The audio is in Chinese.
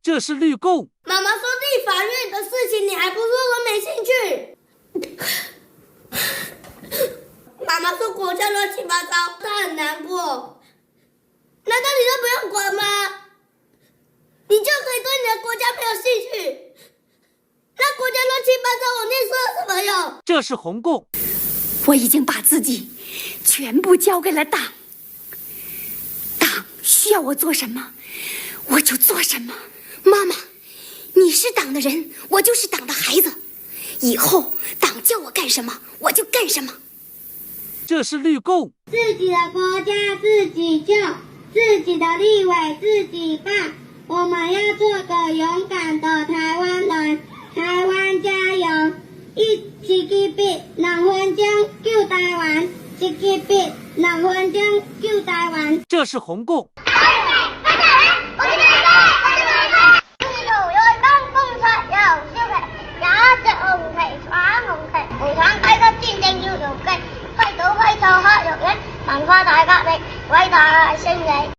这是绿共。妈妈说立法院的事情，你还不说我没兴趣？妈妈说国家乱七八糟，她很难过。难道你就不用管吗？你就可以对你的国家没有兴趣？那国家乱七八糟，我念书有什么用？这是红共。我已经把自己全部交给了党，党需要我做什么，我就做什么。妈妈，你是党的人，我就是党的孩子，以后党叫我干什么，我就干什么。这是绿共。自己的国家自己救，自己的立委自己办。我们要做个勇敢的台湾人，台湾加油！一支筆，能分鐘救台灣；一支筆，能分鐘救台灣。这是紅共。揮刀揮錯黑肉人，文化大革命，偉大勝利。